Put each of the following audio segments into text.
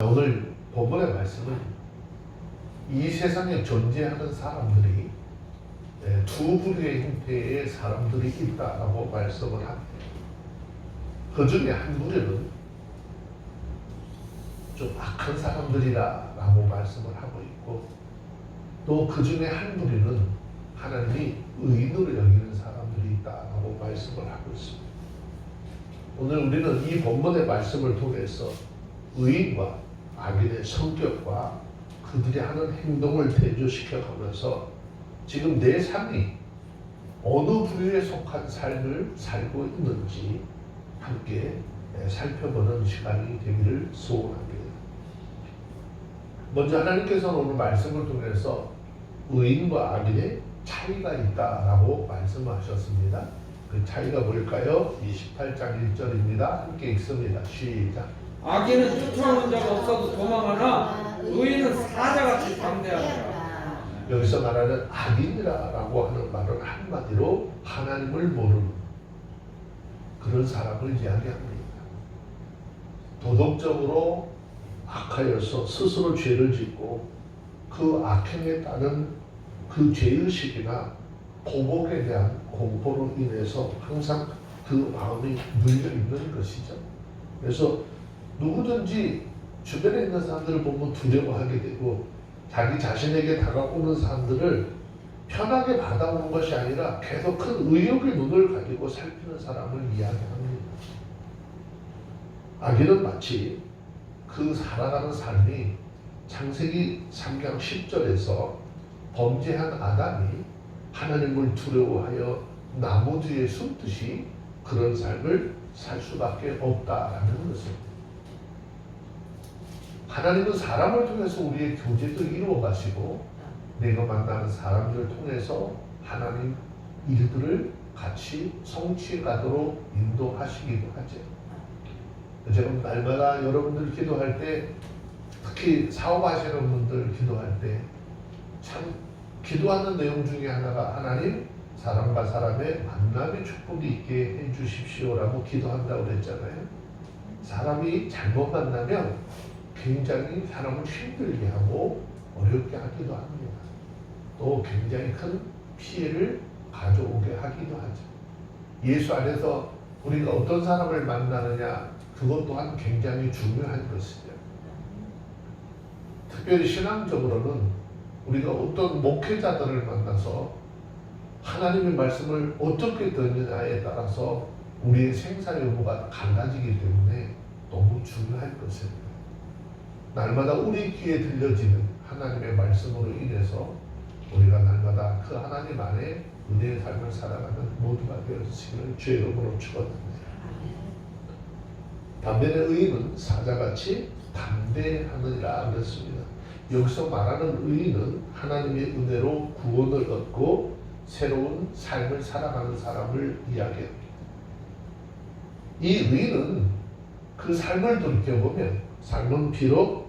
오늘 본문의 말씀은 이 세상에 존재하는 사람들이 두 부류의 형태의 사람들이 있다라고 말씀을 합니다. 그 중에 한 부류는 좀 악한 사람들이라고 말씀을 하고 있고, 또 그 중에 한 부류는 하나님이 의인으로 여기는 사람들이 있다라고 말씀을 하고 있습니다. 오늘 우리는 이 본문의 말씀을 통해서 의인과 악인의 성격과 그들이 하는 행동을 대조시켜 가면서 지금 내 삶이 어느 부류에 속한 삶을 살고 있는지 함께 살펴보는 시간이 되기를 소원합니다. 먼저 하나님께서는 오늘 말씀을 통해서 의인과 악인의 차이가 있다라고 말씀하셨습니다. 그 차이가 뭘까요? 28장 1절입니다. 함께 읽습니다. 시작. 악인은 쫓아오는 자가 없어도 도망하나 의인은 사자같이 담대하니라. 여기서 말하는 악인이라고 하는 말은 한마디로 하나님을 모르는 그런 사람을 이야기합니다. 도덕적으로 악하여서 스스로 죄를 짓고 그 악행에 따른 그 죄의식이나 보복에 대한 공포로 인해서 항상 그 마음이 눌려있는 것이죠. 그래서 누구든지 주변에 있는 사람들을 보면 두려워하게 되고 자기 자신에게 다가오는 사람들을 편하게 받아오는 것이 아니라 계속 큰 의욕의 눈을 가지고 살피는 사람을 이야기합니다. 악인은 마치 그 살아가는 삶이 창세기 3장 10절에서 범죄한 아담이 하나님을 두려워하여 나무 뒤에 숨듯이 그런 삶을 살 수밖에 없다라는 것입니다. 하나님은 사람을 통해서 우리의 교제도 이루어 가시고 내가 만나는 사람들을 통해서 하나님 일들을 같이 성취해 가도록 인도하시기도 하죠. 제가 날마다 여러분들 기도할 때, 특히 사업하시는 분들 기도할 때 참 기도하는 내용 중에 하나가 하나님 사람과 사람의 만남의 축복이 있게 해주십시오라고 기도한다고 그랬잖아요. 사람이 잘못 만나면 굉장히 사람을 힘들게 하고 어렵게 하기도 합니다. 또 굉장히 큰 피해를 가져오게 하기도 하죠. 예수 안에서 우리가 어떤 사람을 만나느냐, 그것 또한 굉장히 중요한 것이죠. 특별히 신앙적으로는 우리가 어떤 목회자들을 만나서 하나님의 말씀을 어떻게 듣느냐에 따라서 우리의 생사 여부가 달라지기 때문에 너무 중요할 것입니다. 날마다 우리 귀에 들려지는 하나님의 말씀으로 인해서 우리가 날마다 그 하나님 안에 은혜의 삶을 살아가는 모두가 되어지기를 주의 이름으로 축원합니다. 반면에 의인은 사자같이 담대하느니라 그랬습니다. 여기서 말하는 의인은 하나님의 은혜로 구원을 얻고 새로운 삶을 살아가는 사람을 이야기합니다. 이 의인은 그 삶을 돌이켜보면 삶은 비록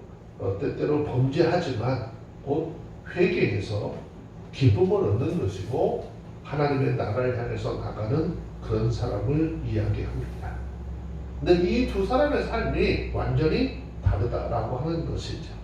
때때로 범죄하지만 곧 회개해서 기쁨을 얻는 것이고 하나님의 나라를 향해서 나가는 그런 사람을 이야기합니다. 근데 이 두 사람의 삶이 완전히 다르다라고 하는 것이죠.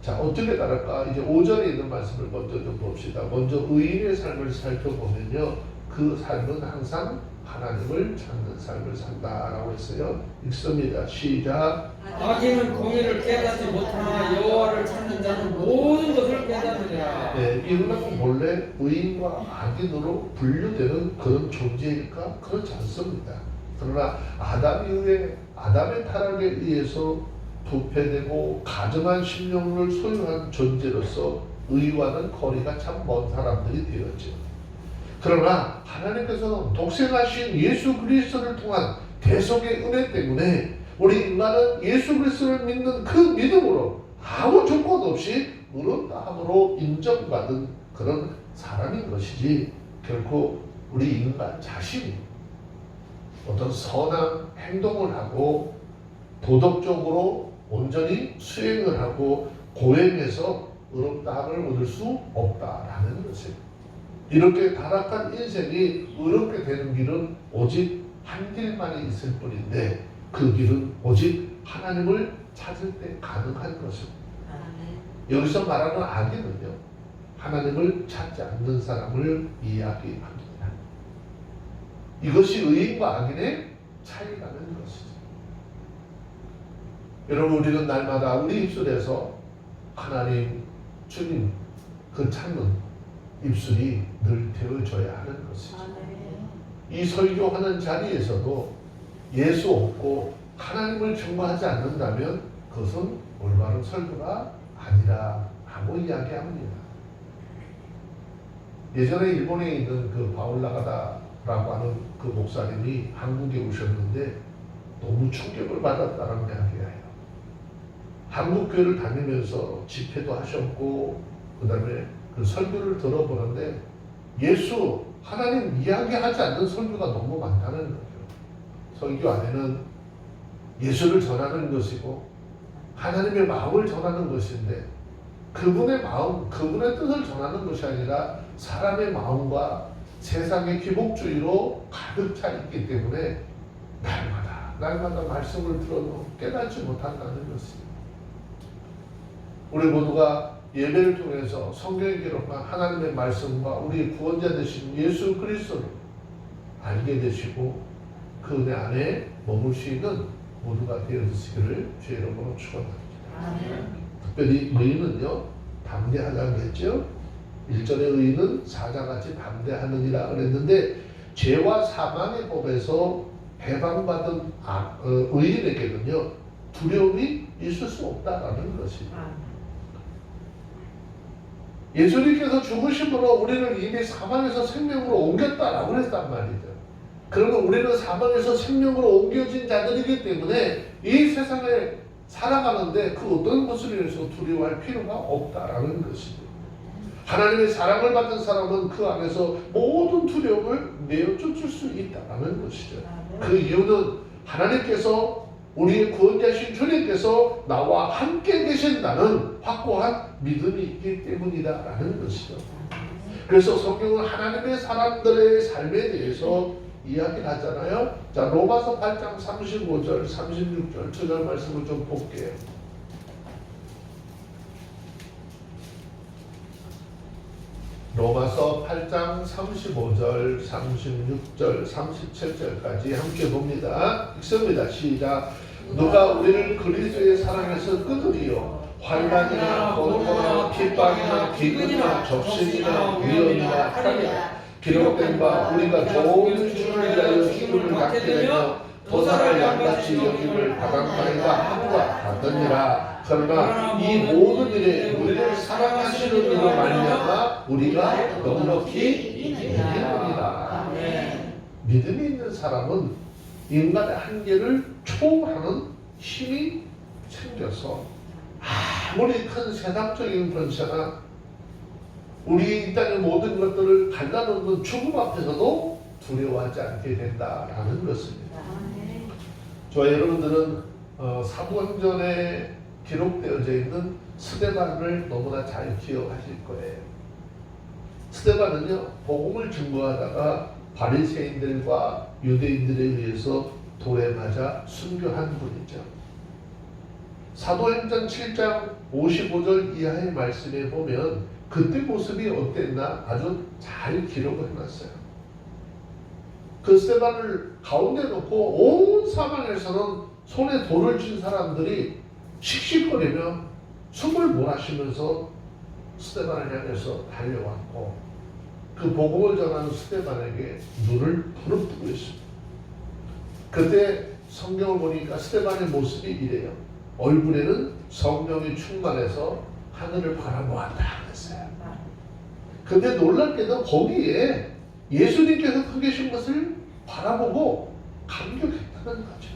자, 어떻게 다를까? 이제 5절에 있는 말씀을 먼저 좀 봅시다. 먼저 의인의 삶을 살펴보면요, 그 삶은 항상 하나님을 찾는 삶을 산다라고 했어요. 읽습니다. 시작. 악인은 공의를 깨닫지 못하나 여호와를 찾는 자는 모든 것을 깨닫느니라. 네, 이거는 본래 의인과 악인으로 분류되는 그런 존재일까? 그렇지 않습니다. 그러나 아담 이후에 아담의 타락에 의해서 부패되고 가증한 심령을 소유한 존재로서 의와는 거리가 참 먼 사람들이 되었죠. 그러나 하나님께서는 독생하신 예수 그리스도를 통한 대속의 은혜 때문에 우리 인간은 예수 그리스도를 믿는 그 믿음으로 아무 조건 없이 무릇 다함으로 인정받은 그런 사람인 것이지, 결코 우리 인간 자신이 어떤 선한 행동을 하고 도덕적으로 온전히 수행을 하고 고행해서 의롭다함을 얻을 수 없다라는 것입니다. 이렇게 타락한 인생이 의롭게 되는 길은 오직 한 길만이 있을 뿐인데 그 길은 오직 하나님을 찾을 때 가능한 것입니다. 여기서 말하는 악인은요, 하나님을 찾지 않는 사람을 이야기합니다. 이것이 의인과 악인의 차이라는 것이죠. 여러분, 우리는 날마다 우리 입술에서 하나님, 주님 그 찾는 입술이 늘 되어져야 하는 것이죠. 이 설교하는 자리에서도 예수 없고 하나님을 증거하지 않는다면 그것은 올바른 설교가 아니라 하고 이야기합니다. 예전에 일본에 있는 그 바울라가다라고 하는 그 목사님이 한국에 오셨는데 너무 충격을 받았다는 이야기예요. 한국 교회를 다니면서 집회도 하셨고 그 다음에 그 설교를 들어보는데 예수, 하나님 이야기하지 않는 설교가 너무 많다는 거죠. 설교 안에는 예수를 전하는 것이고 하나님의 마음을 전하는 것인데 그분의 마음, 그분의 뜻을 전하는 것이 아니라 사람의 마음과 세상의 기복주의로 가득 차 있기 때문에 날마다 말씀을 들어도 깨닫지 못한다는 것입니다. 우리 모두가 예배를 통해서 성경에 기록한 하나님의 말씀과 우리 구원자 되신 예수 그리스도를 알게 되시고 그 은혜 안에 머물 수 있는 모두가 되어주시기를 주의 이름으로 축원합니다. 특별히 의인은요 담대하다고 했죠. 1절의 의인은 사자같이 담대하느니라 그랬는데 죄와 사망의 법에서 해방받은 의인에게는요 두려움이 있을 수 없다라는 것입니다. 예수님께서 죽으심으로 우리를 이미 사망에서 생명으로 옮겼다라고 그랬단 말이죠. 그러면 우리는 사망에서 생명으로 옮겨진 자들이기 때문에 이 세상에 살아가는데 그 어떤 것을 위해서 두려워할 필요가 없다라는 것입니다. 하나님의 사랑을 받은 사람은 그 안에서 모든 두려움을 내어 쫓을 수 있다라는 것이죠. 그 이유는 하나님께서 우리의 구원자신 주님께서 나와 함께 계신다는 확고한 믿음이 있기 때문이다라는 것이죠. 그래서 성경은 하나님의 사람들의 삶에 대해서 이야기를 하잖아요. 자, 로마서 8장 35절, 36절, 2절 말씀을 좀 볼게요. 로마서 8장 35절, 36절, 37절까지 함께 봅니다. 읽습니다. 시작. 누가 우리를 그리스도의 사랑에서 끊으리요 환난이나 고난이나 핍박이나 기근이나 적신이나 위험이나 칼이나 기록된 바 우리가 좋은 주를 위하여 죽음을 받게 되며 도살할 양같이 여김을 바닷가에다 하루가 같느니라. 그러나 이 모든 일에 우리를 사랑하시는 이로 말미암아 우리가 넉넉히 이기느니라. 믿음이 있는 사람은 인간의 한계를 초월하는 힘이 생겨서 아무리 큰 세상적인 권세나 우리 이 땅의 모든 것들을 갈라놓는 죽음 앞에서도 두려워하지 않게 된다라는 것입니다. 저와 여러분들은 사도행전에 기록되어져 있는 스데반을 너무나 잘 기억하실 거예요. 스데반은요 복음을 증거하다가 바리새인들과 유대인들에 의해서 돌에 맞아 순교한 분이죠. 사도행전 7장 55절 이하의 말씀에 보면 그때 모습이 어땠나 아주 잘 기록을 해놨어요. 그 스데반을 가운데 놓고 온 사방에서는 손에 돌을 쥔 사람들이 씩씩거리며 숨을 몰아쉬면서 스데반을 향해서 달려왔고 그 복음을 전하는 스데반에게 눈을 부릅뜨고 있습니다. 그때 성경을 보니까 스데반의 모습이 이래요. 얼굴에는 성령이 충만해서 하늘을 바라보았다 그랬어요. 근데 놀랍게도 거기에 예수님께서 서 계신 것을 바라보고 감격했다는 거죠.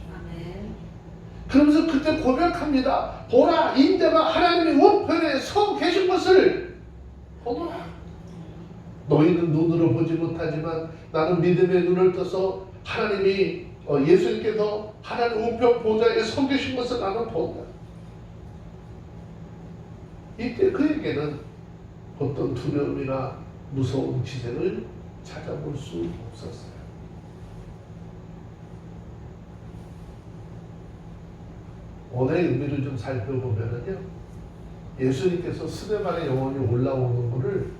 그러면서 그때 고백합니다. 보라, 인자가 하나님의 우편에 서 계신 것을 보노라. 너희는 눈으로 보지 못하지만 나는 믿음의 눈을 떠서 하나님이 예수님께서 하나님 우편 보좌에 서 계신 것을 나는 본다. 이때 그에게는 어떤 두려움이나 무서운 기색을 찾아볼 수 없었어요. 오늘의 의미를 좀 살펴보면요, 예수님께서 스데반의 영혼이 올라오는 것을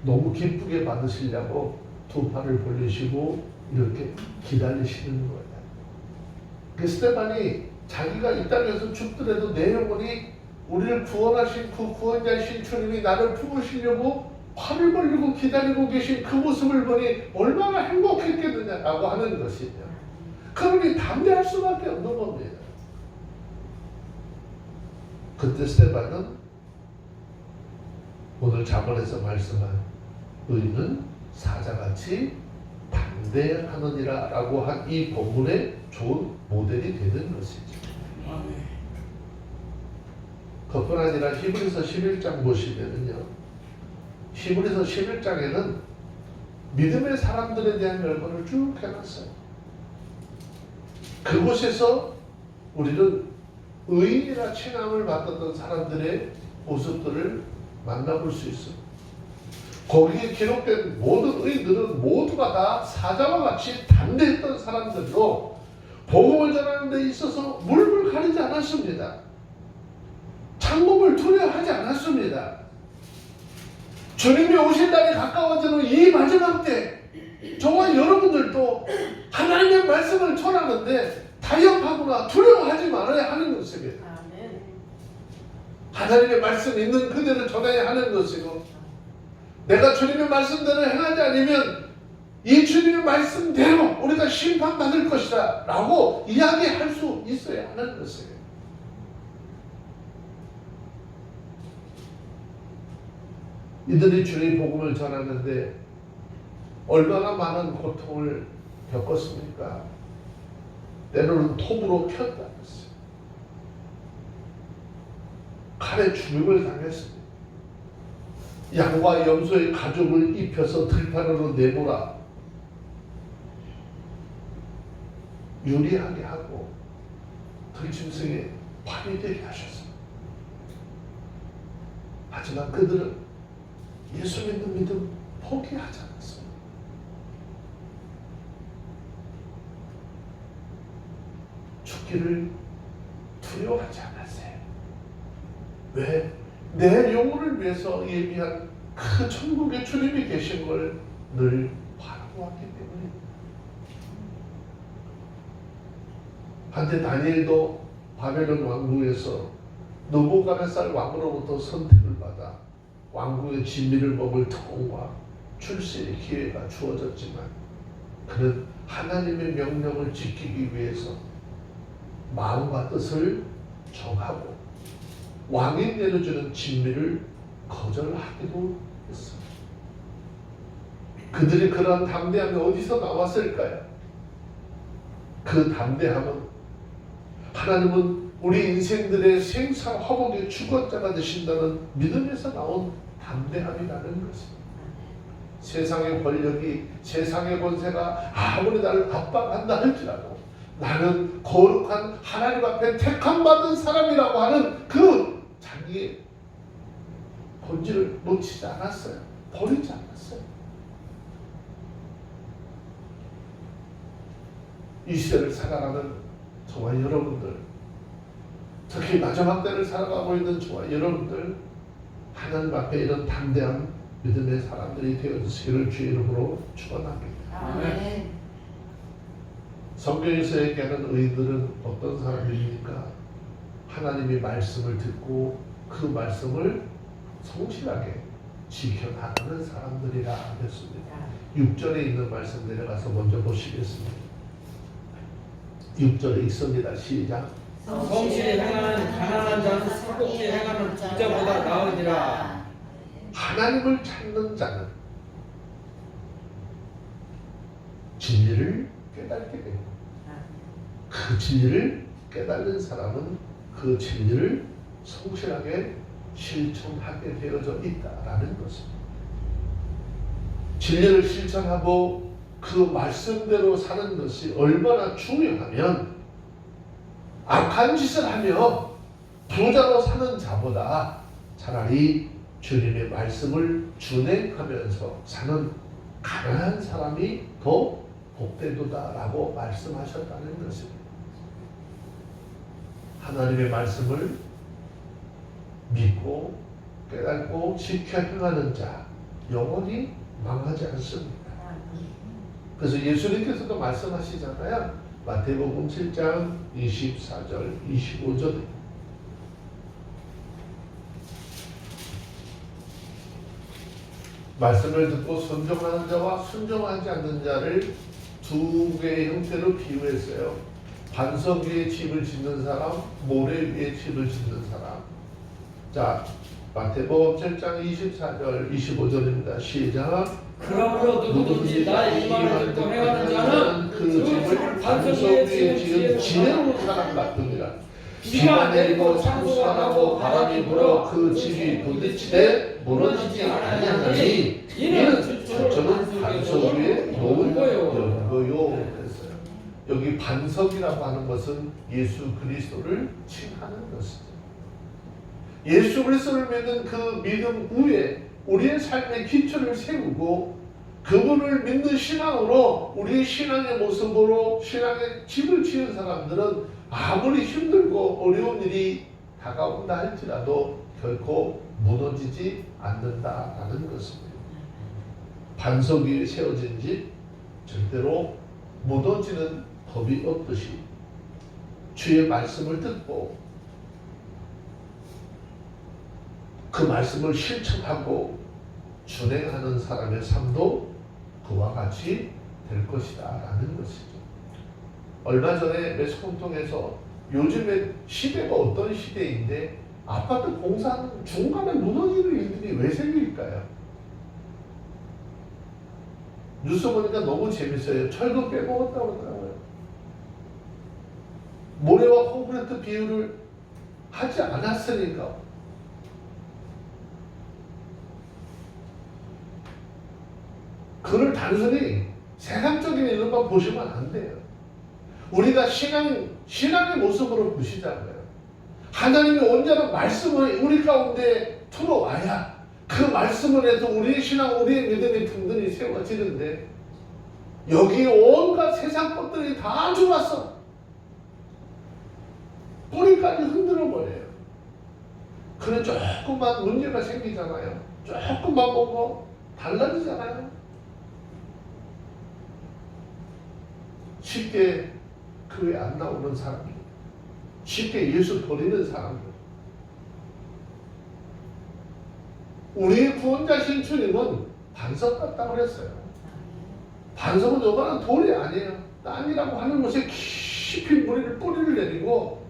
너무 기쁘게 받으시려고 두 팔을 벌리시고 이렇게 기다리시는 거예요. 그 스데반이 자기가 이 땅에서 죽더라도 내 영혼이 우리를 구원하신 그 구원자이신 주님이 나를 품으시려고 팔을 벌리고 기다리고 계신 그 모습을 보니 얼마나 행복했겠느냐라고 하는 것이죠. 그러니 담대할 수밖에 없는 겁니다. 그때 스데반은 오늘 자본에서 말씀한 의인은 사자같이 담대하느니라 라고 한 이 본문의 좋은 모델이 되는 것이죠. 그뿐 아니라 히브리서 11장 보시면요, 히브리서 11장에는 믿음의 사람들에 대한 멸관을 쭉 해놨어요. 그곳에서 우리는 의인이라 칭함을 받았던 사람들의 모습들을 만나볼 수 있습니다. 거기에 기록된 모든 의인들은 모두가 다 사자와 같이 담대했던 사람들로 복음을 전하는 데 있어서 물불 가리지 않았습니다. 참음을 두려워하지 않았습니다. 주님이 오실 날이 가까워지는 이 마지막 때 저와 여러분들도 하나님의 말씀을 전하는데 타협하거나 두려워하지 말아야 하는 것입니다. 하나님의 말씀 있는 그대로 전해야 하는 것이고, 내가 주님의 말씀대로 행하지 않으면 이 주님의 말씀대로 우리가 심판받을 것이다 라고 이야기할 수 있어야 하는 것이에요. 이들이 주의 복음을 전하는데 얼마나 많은 고통을 겪었습니까? 때로는 톱으로 켰다 했어요. 칼에 죽임을 당했습니다. 양과 염소의 가죽을 입혀서 들판으로 내몰아 유리하게 하고 들짐승에 팔이 되게 하셨습니다. 하지만 그들은 예수 믿는 믿음 포기하지 않았습니다. 죽기를 두려워하지 않았어요. 왜? 내 영혼을 위해서 예비한 그 천국의 주님이 계신 걸 늘 바라보았기 때문에. 한때 다니엘도 바벨론 왕국에서 느부갓네살 왕으로부터 선택을 받아 왕국의 진미를 먹을 특권과 출세의 기회가 주어졌지만 그는 하나님의 명령을 지키기 위해서 마음과 뜻을 정하고 왕이 내려주는 진미를 거절하기도 했습니다. 그들이 그러한 담대함이 어디서 나왔을까요? 그 담대함은 하나님은 우리 인생들의 생사 화복의 주권자가 되신다는 믿음에서 나온 담대함이라는 것입니다. 세상의 권력이, 세상의 권세가 아무리 나를 압박한다 할지라도 나는 거룩한 하나님 앞에 택함받은 사람이라고 하는 그 자기의 본질을 놓치지 않았어요. 버리지 않았어요. 이 시대를 살아가는 저와 여러분들, 특히 마지막 때를 살아가고 있는 저와 여러분들, 하나님 앞에 이런 담대한 믿음의 사람들이 되어주시기를 주의 이름으로 축원합니다. 아멘. 성경에서 얘기하는 의인들은 어떤 사람입니까? 하나님의 말씀을 듣고 그 말씀을 성실하게 지켜나가는 사람들이라 했습니다. 6절에 있는 말씀 내려가서 먼저 보시겠습니다. 6절에 있습니다. 시작. 성실히 행하는 가난한 자는 사곡지 행하는 부자보다 나으니라. 하나님을 찾는 자는 진리를 깨닫게 되고 그 진리를 깨닫는 사람은 그 진리를 성실하게 실천하게 되어져 있다라는 것입니다. 진리를 실천하고 그 말씀대로 사는 것이 얼마나 중요하면 악한 짓을 하며 부자로 사는 자보다 차라리 주님의 말씀을 준행하면서 사는 가난한 사람이 더 복되도다라고 말씀하셨다는 것입니다. 하나님의 말씀을 믿고 깨닫고 지켜 행하는 자 영원히 망하지 않습니다. 그래서 예수님께서도 말씀하시잖아요. 마태복음 7장 24절 25절 말씀을 듣고 순종하는 자와 순종하지 않는 자를 두 개의 형태로 비유했어요. 반석 위에 집을 짓는 사람, 모래 위에 집을 짓는 사람. 자, 마태복음 7장 24절 25절입니다. 시작. 그러므로 누구든지 나의 이 말을 듣고 행하는 자는 그 집을 반석 위에 지은 지혜로운 사람 같으니라. 비가 내리고 창수가 나고 바람이 불어 그 집이 부딪히되 무너지지 아니하나니 이는 저는 반석 위에 놓은 거요. 그랬어요. 여기 반석이라고 하는 것은 예수 그리스도를 칭하는 것이죠. 예수 그리스도를 믿는 그 믿음 위에 우리의 삶의 기초를 세우고 그분을 믿는 신앙으로 우리의 신앙의 모습으로 신앙의 집을 지은 사람들은 아무리 힘들고 어려운 일이 다가온다 할지라도 결코 무너지지 않는다라는 것입니다. 반석 위에 세워진 집 절대로 무너지는 법이 없듯이 주의 말씀을 듣고 그 말씀을 실천하고 준행하는 사람의 삶도 그와 같이 될 것이다 라는 것이죠. 얼마 전에 매스컴통에서 요즘에 시대가 어떤 시대인데 아파트 공사는 중간에 무너지는 일들이 왜 생길까요? 뉴스 보니까 너무 재밌어요. 철근 빼먹었다고 그러더라고요. 모래와 콘크리트 비율을 하지 않았으니까. 그걸 단순히 세상적인 일로만 보시면 안 돼요. 우리가 신앙의 모습으로 보시자고요. 하나님의 온전한 말씀을 우리 가운데 풀어와야 그 말씀을 해서 우리의 신앙, 우리의 믿음이 든든히 세워지는데 여기 온갖 세상 것들이 다 들어왔어. 뿌리까지 흔들어버려요. 그래 조금만 문제가 생기잖아요. 조금만 보고 달라지잖아요. 쉽게 교회 안 나오는 사람들, 쉽게 예수 버리는 사람들. 우리의 구원자신 주님은 반석 같다고 그랬어요. 반석은 요만한 돌이 아니에요. 땅이라고 하는 곳에 깊이 뿌리를 내리고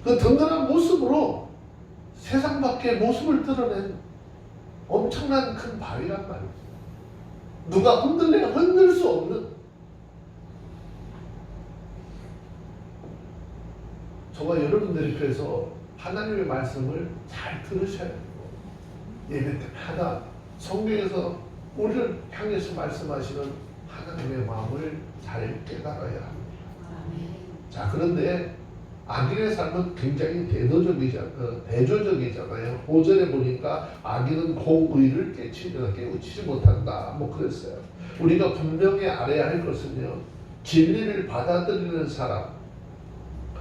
그 든든한 모습으로 세상 밖에 모습을 드러낸 엄청난 큰 바위란 말이죠. 누가 흔들 수 없는. 저와 여러분들이 그래서 하나님의 말씀을 잘 들으셔야 되고 예배 때마다 성경에서 우리를 향해서 말씀하시는 하나님의 마음을 잘 깨달아야 합니다. 자, 그런데 악인의 삶은 굉장히 대조적이잖아요. 5절에 보니까 악인은 공의를 깨우치지 못한다. 뭐 그랬어요. 우리가 분명히 알아야 할 것은요. 진리를 받아들이는 사람,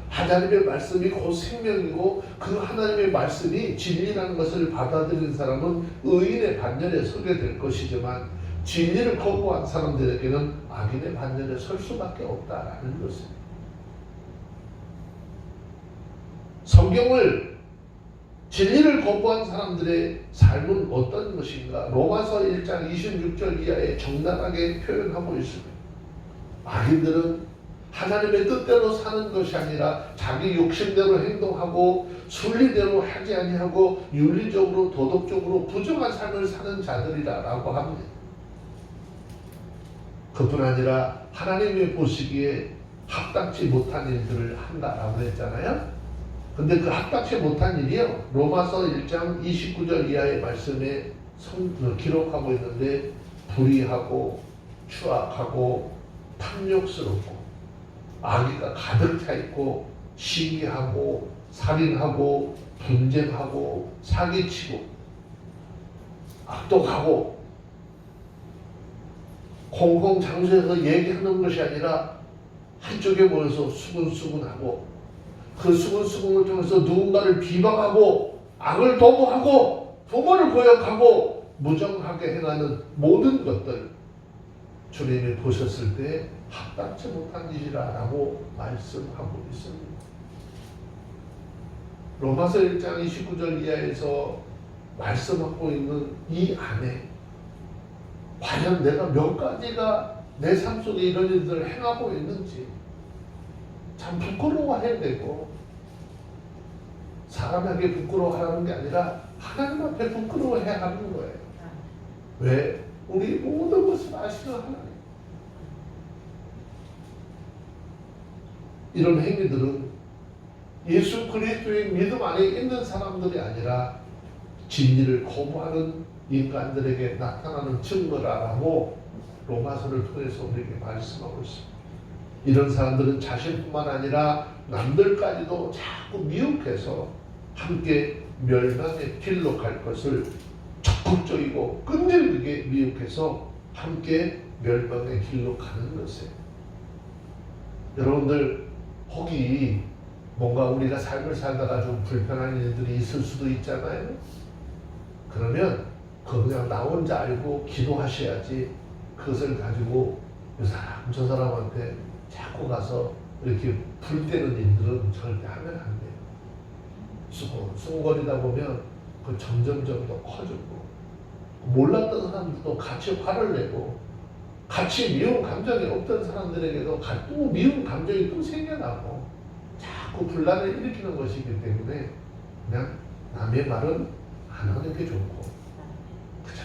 하나님의 말씀이 곧 생명이고 그 하나님의 말씀이 진리라는 것을 받아들이는 사람은 의인의 반열에 서게 될 것이지만 진리를 거부한 사람들에게는 악인의 반열에 설 수밖에 없다라는 것입니다. 성경을 진리를 거부한 사람들의 삶은 어떤 것인가? 로마서 1장 26절 이하에 적나라하게 표현하고 있습니다. 악인들은 하나님의 뜻대로 사는 것이 아니라 자기 욕심대로 행동하고 순리대로 하지 아니하고 윤리적으로 도덕적으로 부정한 삶을 사는 자들이라고 합니다. 그뿐 아니라 하나님이 보시기에 합당치 못한 일들을 한다라고 했잖아요. 근데 그 합당치 못한 일이요. 로마서 1장 29절 이하의 말씀에 기록하고 있는데 불의하고 추악하고 탐욕스럽고 악의가 가득 차 있고 시기하고 살인하고 분쟁하고 사기치고 악독하고 공공장소에서 얘기하는 것이 아니라 한쪽에 모여서 수근수근하고 그 수군수군을 통해서 누군가를 비방하고 악을 도모하고 부모를 고역하고 무정하게 행하는 모든 것들 주님이 보셨을 때 합당치 못한 일이라고 말씀하고 있습니다. 로마서 1장 29절 이하에서 말씀하고 있는 이 안에 과연 내가 몇 가지가 내 삶 속에 이런 일들을 행하고 있는지 참 부끄러워해야 되고, 사람에게 부끄러워하는 게 아니라 하나님 앞에 부끄러워해야 하는 거예요. 왜? 우리 모든 것을 아시는 하나님. 이런 행위들은 예수 그리스도의 믿음 안에 있는 사람들이 아니라 진리를 거부하는 인간들에게 나타나는 증거라고 로마서를 통해서 우리에게 말씀하고 있습니다. 이런 사람들은 자신뿐만 아니라 남들까지도 자꾸 미혹해서 함께 멸망의 길로 갈 것을 적극적이고 끈질기게 미혹해서 함께 멸망의 길로 가는 것이에요. 여러분들 혹이 뭔가 우리가 삶을 살다가 좀 불편한 일들이 있을 수도 있잖아요. 그러면 그거 그냥 나 혼자 알고 기도하셔야지, 그것을 가지고 이 사람 저 사람한테 자꾸 가서 이렇게 불때는 일들은 절대 하면 안 돼요. 수고거리다 보면 그 점점 더 커지고, 몰랐던 사람들도 같이 화를 내고, 같이 미운 감정이 없던 사람들에게도 또 미운 감정이 또 생겨나고, 자꾸 분란을 일으키는 것이기 때문에 그냥 남의 말은 안 하는 게 좋고, 그죠?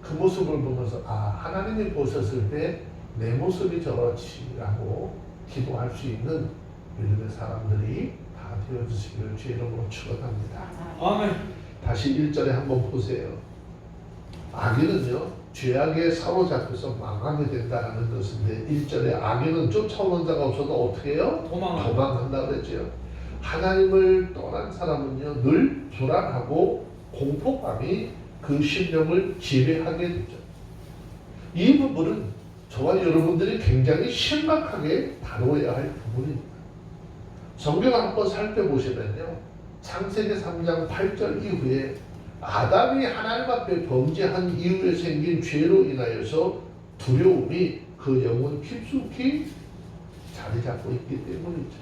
그 모습을 보면서 하나님이 보셨을 때 내 모습이 저렇지라고 기도할 수 있는 믿음의 사람들이 다 되어주시기를 주의 이름으로 축원합니다. 아멘. 다시 1절에 한번 보세요. 악인은요, 죄악에 사로잡혀서 망하게 된다는 것인데, 1절에 악인은 쫓아오는 자가 없어도 어떻게 해요? 도망한다 그랬죠. 하나님을 떠난 사람은요, 늘 불안하고 공포감이 그 심령을 지배하게 되죠. 이 부분은 저와 여러분들이 굉장히 심각하게 다뤄야 할 부분입니다. 성경을 한번 살펴보시면요, 창세기 3장 8절 이후에 아담이 하나님 앞에 범죄한 이후에 생긴 죄로 인하여서 두려움이 그 영혼 깊숙이 자리 잡고 있기 때문이죠.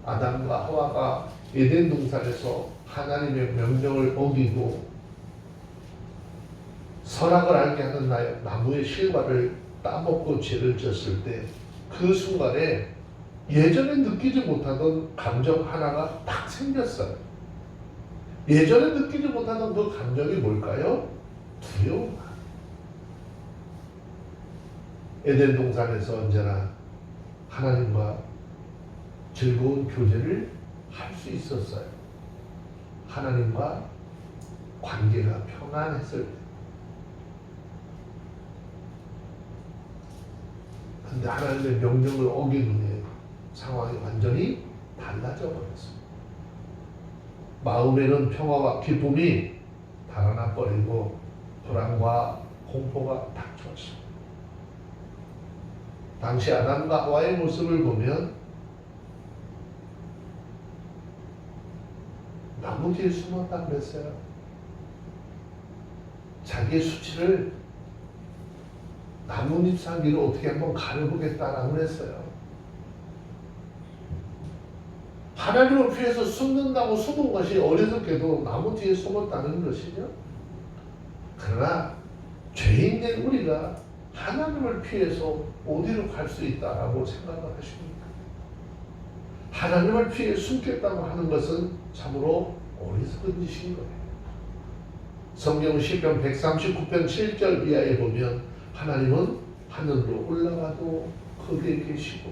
아담과 하와가 에덴 동산에서 하나님의 명령을 어기고 선악을 알게 하는 나무의 실과를 따먹고 죄를 졌을 때, 그 순간에 예전에 느끼지 못하던 감정 하나가 딱 생겼어요. 예전에 느끼지 못하던 그 감정이 뭘까요? 두려움. 에덴 동산에서 언제나 하나님과 즐거운 교제를 할 수 있었어요. 하나님과 관계가 평안했을 때. 근데 하나님의 명령을 어긴 후에 상황이 완전히 달라져 버렸어요. 마음에는 평화와 기쁨이 달아나 버리고 불안과 공포가 닥쳤어요. 당시 아담과 하와의 모습을 보면 나무 뒤에 숨었다 그랬어요. 자기의 수치를 나뭇잎 사기로 어떻게 한번 가려보겠다라고 했어요. 하나님을 피해서 숨는다고 숨은 것이 어리석게도 나무 뒤에 숨었다는 것이죠. 그러나 죄인된 우리가 하나님을 피해서 어디로 갈 수 있다라고 생각을 하십니까? 하나님을 피해 숨겠다고 하는 것은 참으로 어리석은 짓인 거예요. 성경 시편 139편 7절 이하에 보면 하나님은 하늘로 올라가도 거기에 계시고,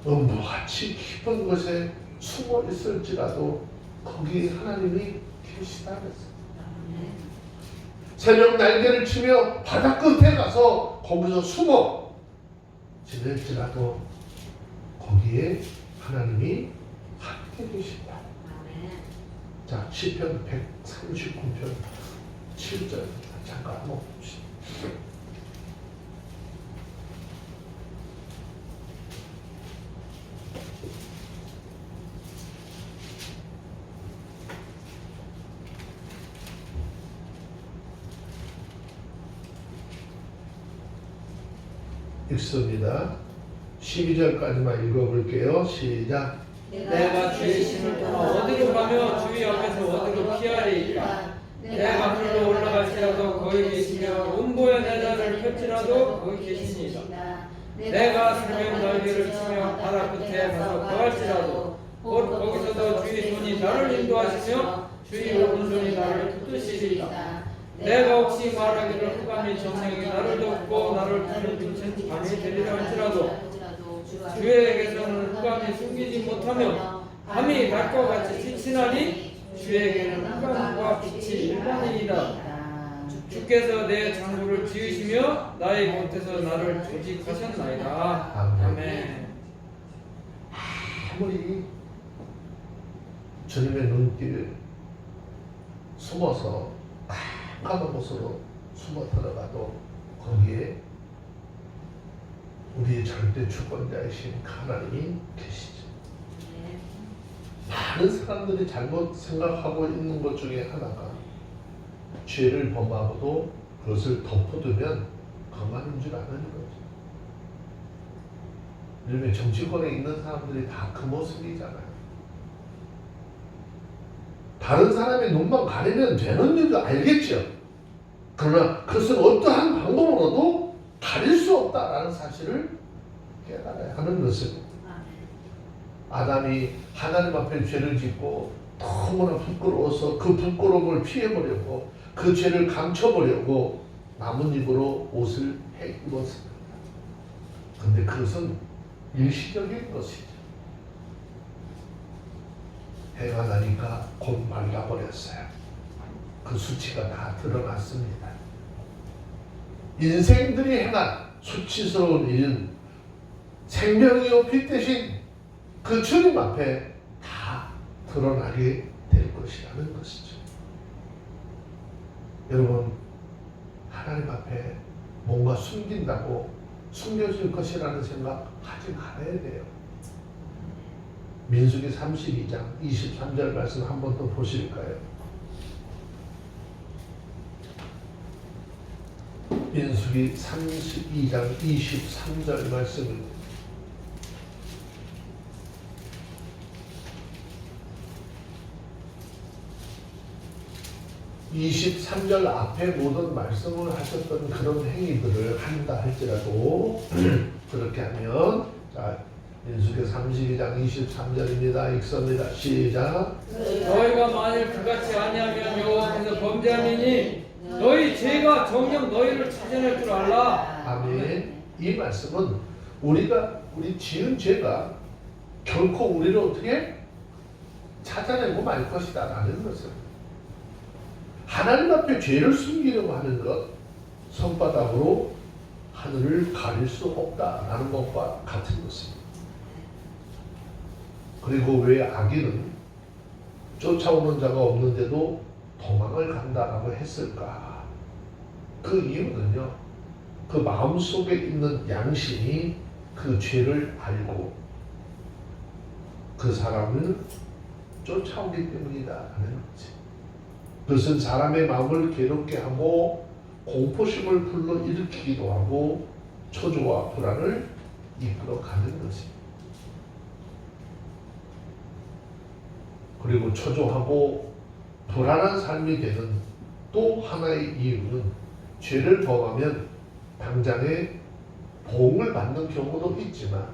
무같이 깊은 곳에 숨어 있을지라도 거기에 하나님이 계시다 그랬어요. 새벽 날개를 치며 바다 끝에 가서 거기서 숨어 지낼지라도 거기에 하나님이 함께 계신다. 자, 시편 139편 7절 잠깐 한번 봅시다. 읽습니다. 12절까지만 읽어볼게요. 시작. 내가 주의 신을 떠나 어디로 가며 주의 앞에서 어디로 피하리이까. 내가 하늘로 올라갈지라도 거기 계시며 음보에 내 자를 펼지라도 거기 계시니이다. 내가 새벽 날개를 치며 바다 끝에 가서 거할지라도 곧 거기서도 주의 손이 나를 인도하시며 주의 오른손이 나를 붙드시리이다. 내가 혹시 말하기를 흑암이 정령이 나를 돕고 나를 부는 빛은 밤이 되리라 할지라도 주에게서는 흑암이 숨기지 못하며 밤이 낮과 같이 지치나니 주에게는 흑암과 빛이 일반이니이다. 주께서 내 장부를 지으시며 나의 곁에서 나를 조직하셨나이다. 아멘. 아무리 주님의 눈길 숨어서 깜깜한 곳으로 숨어 들어가도 거기에 우리의 절대 주권자이신 하나님이 계시죠. 많은 사람들이 잘못 생각하고 있는 것 중에 하나가 죄를 범하고도 그것을 덮어두면 그만인 줄 아는 거죠. 요즘에 정치권에 있는 사람들이 다 그 모습이잖아요. 다른 사람의 눈만 가리면 되는 줄도 알겠죠. 그러나 그것은 어떠한 방법으로도 가릴 수 없다라는 사실을 깨달아야 하는 것입니다. 아담이 하나님 앞에 죄를 짓고 너무나 부끄러워서 그 부끄러움을 피해보려고 그 죄를 감춰보려고 나뭇잎으로 옷을 해 입었습니다. 그런데 그것은 일시적인 것이죠. 해가 나니까 곧 말라버렸어요. 그 수치가 다 드러났습니다. 인생들이 행한 수치스러운 일은 생명이요 빛 대신 그 주님 앞에 다 드러나게 될 것이라는 것이죠. 여러분, 하나님 앞에 뭔가 숨긴다고 숨겨질 것이라는 생각 하지 말아야 돼요. 민수기 32장 23절 말씀 한 번 더 보실까요? 민수기 32장 23절 말씀입니다. 23절 앞에 모든 말씀을 하셨던 그런 행위들을 한다 할지라도 그렇게 하면 자, 민수기 32장 23절입니다. 읽습니다. 시작. 너희가 만일 그같이 아니하면 여호와께서 범죄함이니 너희 죄가 정녕 너희를 찾아낼 줄 알라. 아멘. 이 말씀은 우리 지은 죄가 결코 우리를 어떻게 찾아내고 말 것이다 라는 것을, 하나님 앞에 죄를 숨기려고 하는 것, 손바닥으로 하늘을 가릴 수 없다라는 것과 같은 것입니다. 그리고 왜 악인은 쫓아오는 자가 없는데도 도망을 간다라고 했을까? 그 이유는요, 그 마음속에 있는 양심이 그 죄를 알고 그 사람을 쫓아오기 때문이다라는 거지. 그것은 사람의 마음을 괴롭게 하고 공포심을 불러일으키기도 하고 초조와 불안을 이끌어가는 것입니다. 그리고 초조하고 불안한 삶이 되는 또 하나의 이유는 죄를 범하면 당장에 보응을 받는 경우도 있지만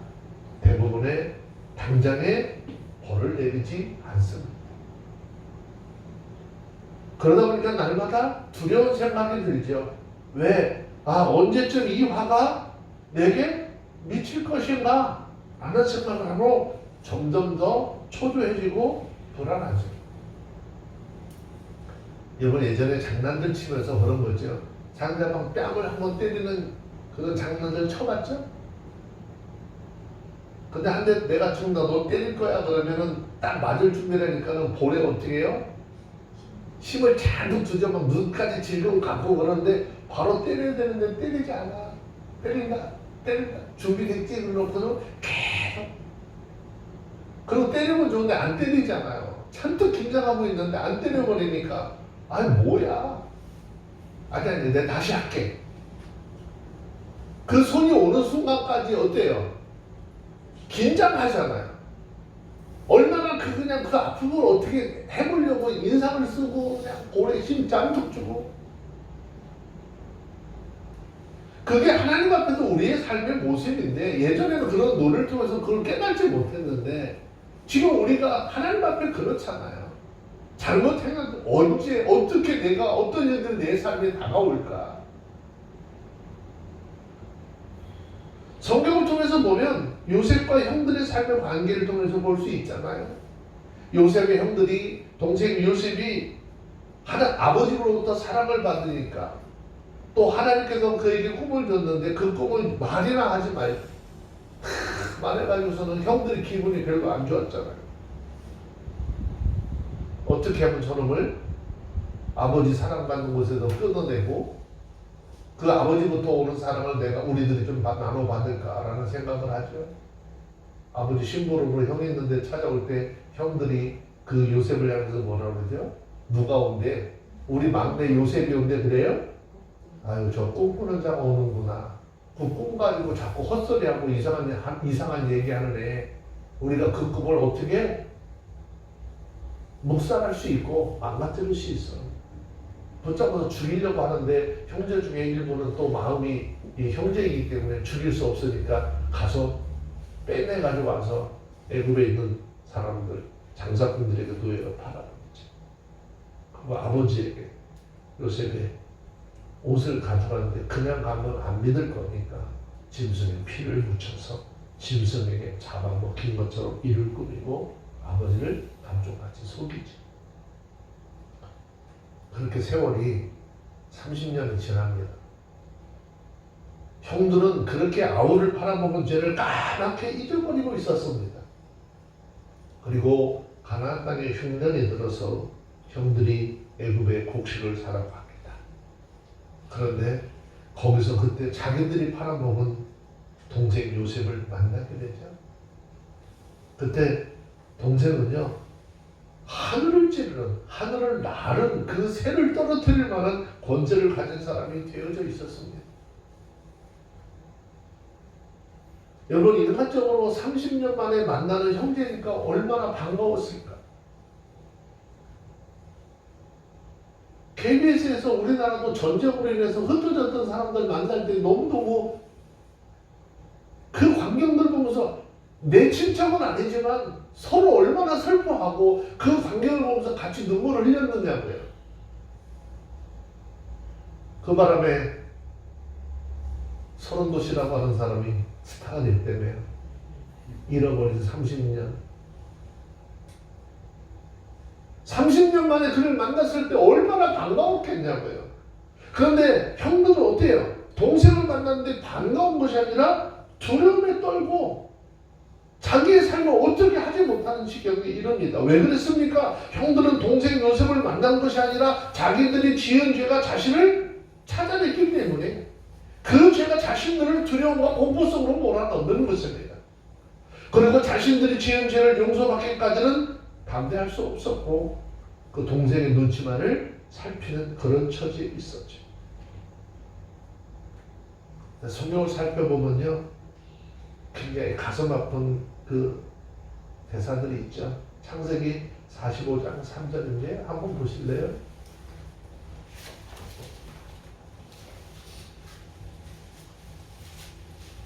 대부분의 당장에 벌을 내리지 않습니다. 그러다 보니까 날마다 두려운 생각이 들죠. 왜? 언제쯤 이 화가 내게 미칠 것인가? 라는 생각을 하고 점점 더 초조해지고 불안하죠. 여러분, 예전에 장난들 치면서 그런 거죠. 상대방 뺨을 한번 때리는 그런 장난들 쳐봤죠? 근데 한 대 내가 친다, 너 때릴 거야 그러면은 딱 맞을 준비라니까는 볼에 어떻게 해요? 힘을 잔뜩 주죠. 막 눈까지 질금 갖고 그러는데 바로 때려야 되는데 때리지 않아. 때린다. 준비됐지? 그러고는 계속. 그리고 때리면 좋은데 안 때리잖아요. 잔뜩 긴장하고 있는데 안 때려버리니까 뭐야. 아니 내가 다시 할게. 그 손이 오는 순간까지 어때요? 긴장하잖아요. 얼마나 그냥 그 아픔을 어떻게 해보려고 인상을 쓰고 그냥 고래 심장도 주고. 그게 하나님 앞에서 우리의 삶의 모습인데 예전에는 그런 노래를 통해서 그걸 깨닫지 못했는데 지금 우리가 하나님 앞에 그렇잖아요. 잘못해도 언제 어떻게 내가 어떤 일들이 내 삶에 다가올까. 성경을 통해서 보면 요셉과 형들의 삶의 관계를 통해서 볼 수 있잖아요. 요셉의 형들이 동생 요셉이 아버지로부터 사랑을 받으니까 또 하나님께서 그에게 꿈을 줬는데 그 꿈을 말이나 하지 말고 말해가지고서는 형들이 기분이 별로 안 좋았잖아요. 어떻게 하면 저놈을 아버지 사랑받는 곳에서 끊어내고 그 아버지부터 오는 사랑을 내가 우리들이 좀 나눠 받을까라는 생각을 하죠. 아버지 심부름으로 형이 있는데 찾아올 때 형들이 그 요셉을 향해서 뭐라 그러죠? 누가 온대? 우리 막내 요셉이 온대 그래요? 아유 저 꿈꾸는 자가 오는구나. 그 꿈 가지고 자꾸 헛소리하고 이상한 얘기하는 애. 우리가 그 꿈을 어떻게 묵살할 수 있고 망가뜨릴 수 있어. 붙잡아서 죽이려고 하는데 형제 중에 일부는 또 마음이 이 형제이기 때문에 죽일 수 없으니까 가서 빼내가지고 와서 애굽에 있는 사람들 장사꾼들에게 노예로 팔아버리죠. 그리고 아버지에게 요셉의 옷을 가져가는데 그냥 가면 안 믿을 거니까 짐승의 피를 묻혀서 짐승에게 잡아먹힌 것처럼 이를 꾸미고 아버지를 감쪽같이 속이죠. 그렇게 세월이 30년이 지납니다. 형들은 그렇게 아우를 팔아먹은 죄를 까맣게 잊어버리고 있었습니다. 그리고 가나안 땅에 흉년이 들어서 형들이 애굽의 곡식을 사러 갑니다. 그런데 거기서 그때 자기들이 팔아먹은 동생 요셉을 만나게 되죠. 그때 동생은요 하늘을 찌르는 하늘을 나른 그 새를 떨어뜨릴 만한 권세를 가진 사람이 되어져 있었습니다. 여러분 인간적으로 30년 만에 만나는 형제니까 얼마나 반가웠을까. KBS에서 우리나라도 전쟁으로 인해서 흩어졌던 사람들 만날 때 너무너무 그 광경들 보면서 내 친척은 아니지만 서로 얼마나 슬퍼하고 그 광경을 보면서 같이 눈물을 흘렸느냐고요. 그 바람에 서른도시라고 하는 사람이 스타가 됐다며요. 잃어버린 30년. 30년 만에 그를 만났을 때 얼마나 반가웠겠냐고요. 그런데 형들은 어때요? 동생을 만났는데 반가운 것이 아니라 두려움에 떨고 자기의 삶을 어떻게 하지 못하는 지경에 이릅니다. 왜 그랬습니까? 형들은 동생 요셉을 만난 것이 아니라 자기들이 지은 죄가 자신을 찾아냈기 때문에 그 죄가 자신들을 두려움과 공포성으로 몰아넣는 것입니다. 그리고 자신들이 지은 죄를 용서받기까지는 담대할 수 없었고 그 동생의 눈치만을 살피는 그런 처지에 있었죠. 성경을 살펴보면요 굉장히 가슴 아픈 그 대사들이 있죠. 창세기 45장 3절인데 한번 보실래요?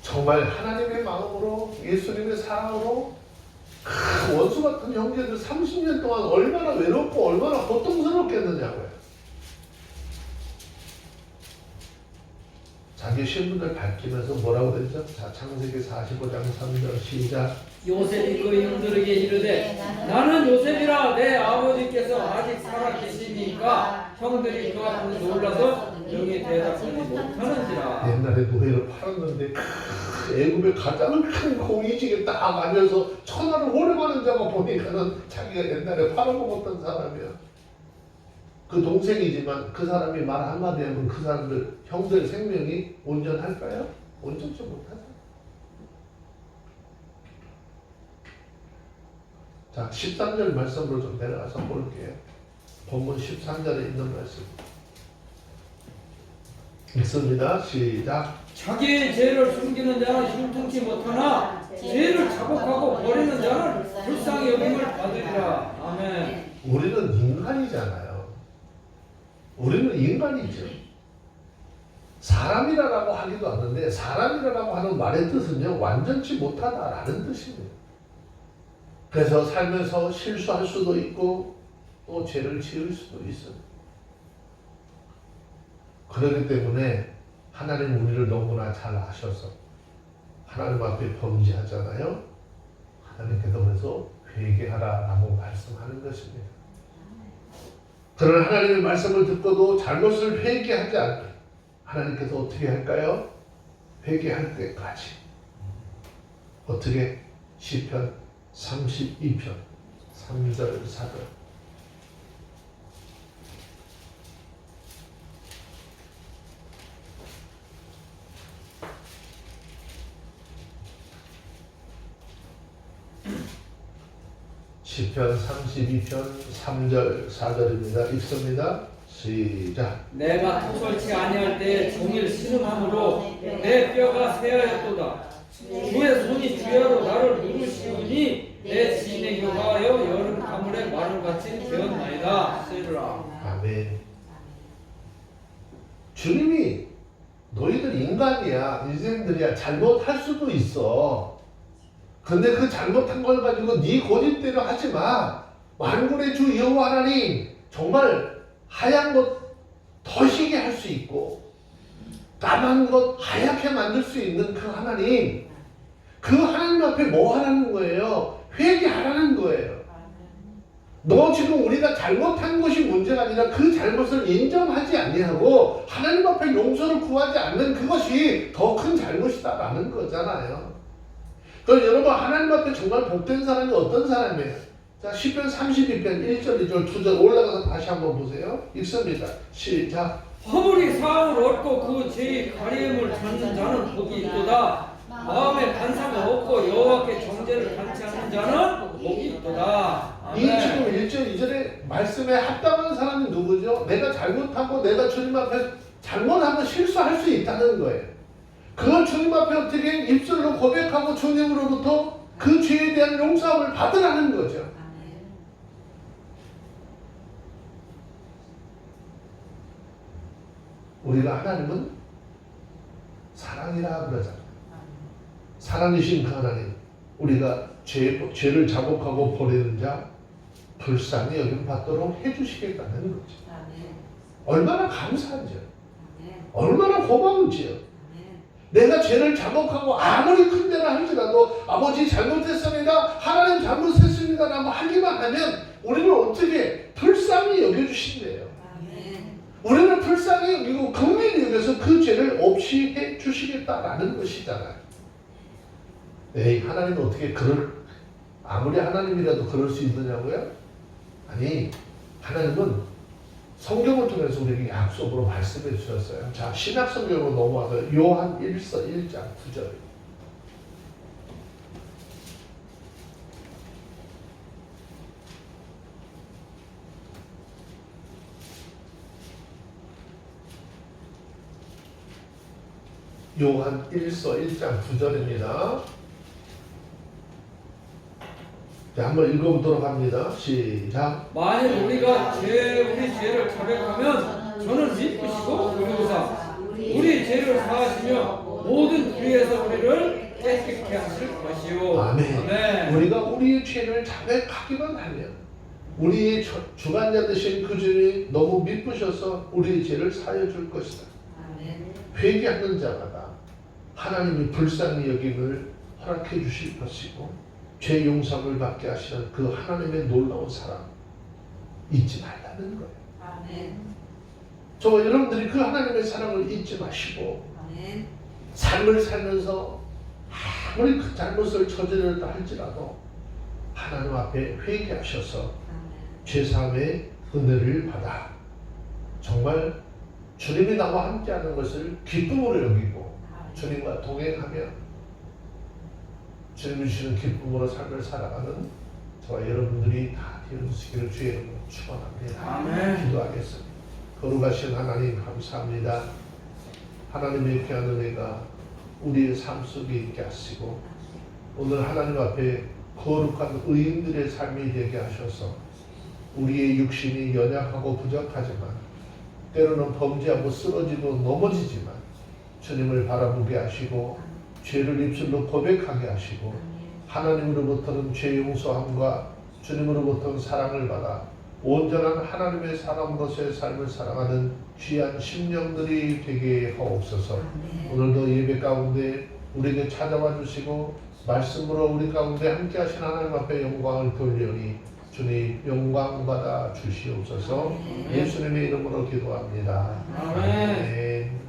정말 하나님의 마음으로 예수님의 사랑으로 그 원수 같은 형제들 30년 동안 얼마나 외롭고 얼마나 고통스럽겠느냐고요. 자기 신분을 밝히면서 뭐라고 되죠? 자, 창세기 45장 3절 시작. 요셉이 그 형들에게 이르되 나는 요셉이라 내 아버지께서 아직 살아 계시니까 형들이 그 앞에서 놀라서 영이 대답하지 못하는지라. 옛날에 노예를 팔았는데 애굽의 가장 큰 공의직에 딱 앉아서 천하를 호령하는 자가 보니까는 자기가 옛날에 팔아먹었던 사람이야. 그 동생이지만 그 사람이 말 한마디 하면 그 사람들 형들 생명이 온전할까요? 온전치 못하죠. 자 13절 말씀으로 좀 내려가서 볼게요. 본문 13절에 있는 말씀. 읽습니다. 시작. 자기의 죄를 숨기는 자는 형통치 못하나 죄를 자복하고 버리는 자는 불쌍히 여김을 받으리라. 아멘. 우리는 인간이잖아요. 우리는 인간이죠. 사람이라고 하기도 하는데 사람이라고 하는 말의 뜻은요 완전치 못하다라는 뜻입니다. 그래서 살면서 실수할 수도 있고 또 죄를 지을 수도 있어요. 그렇기 때문에 하나님 우리를 너무나 잘 아셔서 하나님 앞에 범죄하잖아요. 하나님께서 그래서 회개하라라고 말씀하는 것입니다. 그러나 하나님의 말씀을 듣고도 잘못을 회개하지 않고 하나님께서 어떻게 할까요? 회개할 때까지. 어떻게? 시편 32편 3절 4절. 시편 32편 3절 4절입니다. 읽습니다. 시작. 내가 토설치 아니할 때 종일 신음함으로 내 뼈가 쇠하였도다. 주의 손이 주야로 나를 누르시오니 내 지인의 교가하여 여름 가물의 마름같이 되었나이다. 세르라. 아멘. 주님이 너희들 인간이야, 인생들이야, 잘못할 수도 있어. 근데 그 잘못한 걸 가지고 네 고집대로 하지 마. 만군의 주 여호와 하나님 정말 하얀 것 더 희게 할 수 있고 까만 것 하얗게 만들 수 있는 그 하나님, 그 하나님 앞에 뭐 하라는 거예요? 회개하라는 거예요. 너 지금 우리가 잘못한 것이 문제가 아니라 그 잘못을 인정하지 아니하고 하나님 앞에 용서를 구하지 않는 그것이 더 큰 잘못이다라는 거잖아요. 그럼 여러분 하나님 앞에 정말 복된 사람이 어떤 사람이에요? 자, 시편 32편 1절, 2절, 2절 올라가서 다시 한번 보세요. 읽습니다. 시작. 허물이 사함을 얻고 그 죄의 가리움을 찾는 자는 복이 있도다. 마음에 반사가 없고 여호와께 정죄를 반치 않는 자는 복이 있도다. 이 지금 1절, 2절의 말씀에 합당한 사람이 누구죠? 내가 잘못하고 내가 주님 앞에 잘못하고 실수할 수 있다는 거예요. 그걸 주님 앞에 어떻게 입술로 고백하고 주님으로부터 그 죄에 대한 용서함을 받으라는 거죠. 우리가 하나님은 사랑이라 그러잖아요. 사랑이신 그 하나님, 우리가 죄를 자복하고 버리는 자 불쌍히 여김 받도록 해주시겠다는 거죠. 얼마나 감사하죠. 얼마나 고마운지요. 내가 죄를 자복하고 아무리 큰 죄를 할지라도 아버지 잘못했습니다, 하나님 잘못했습니다 라고 하기만 하면 우리를 어떻게 불쌍히 여겨주신대요. 우리를 불쌍히 여기고 긍휼히 여겨서 그 죄를 없이 해주시겠다라는 것이잖아요. 에이, 하나님은 어떻게 아무리 하나님이라도 그럴 수 있느냐고요? 아니, 하나님은 성경을 통해서 우리에게 약속으로 말씀해 주셨어요. 자, 신약 성경으로 넘어와서 요한 1서 1장 9절. 요한 1서 1장 9절입니다. 자, 한번 읽어보도록 합니다. 시작. 만일 우리가 우리 죄를 자백하면 저는 믿으시고 의로사 우리 죄를 사하시며 모든 불의에서 우리를 깨끗게 하실 것이요. 아멘. 아멘. 우리가 우리의 죄를 자백하기만 하면 우리의 주관자 되신 그 주님이 너무 미쁘셔서 우리의 죄를 사여 줄 것이다. 회개하는 자마다 하나님이 불쌍히 여김을 허락해 주실 것이고 죄 용서를 받게 하시는 그 하나님의 놀라운 사랑 잊지 말라는 거예요. 아멘. 저 여러분들이 그 하나님의 사랑을 잊지 마시고 아멘. 삶을 살면서 아무리 그 잘못을 저지르다 할지라도 하나님 앞에 회개하셔서 죄사함의 은혜를 받아 정말 주님이 나와 함께하는 것을 기쁨으로 여기고 주님과 동행하며 주님이 주시는 기쁨으로 삶을 살아가는 저와 여러분들이 다 되어주시기를 주의 이름으로 축원합니다. 아멘. 기도하겠습니다. 거룩하신 하나님 감사합니다. 하나님의 귀한 은혜가 우리의 삶 속에 있게 하시고 오늘 하나님 앞에 거룩한 의인들의 삶이 되게 하셔서 우리의 육신이 연약하고 부족하지만 때로는 범죄하고 쓰러지고 넘어지지만 주님을 바라보게 하시고 죄를 입술로 고백하게 하시고 하나님으로부터는 죄 용서함과 주님으로부터는 사랑을 받아 온전한 하나님의 사람으로서의 삶을 살아가는 귀한 심령들이 되게 하옵소서. 오늘도 예배 가운데 우리에게 찾아와 주시고 말씀으로 우리 가운데 함께 하신 하나님 앞에 영광을 돌리오니 주님 영광 받아 주시옵소서. 예수님의 이름으로 기도합니다. 아멘. 아멘.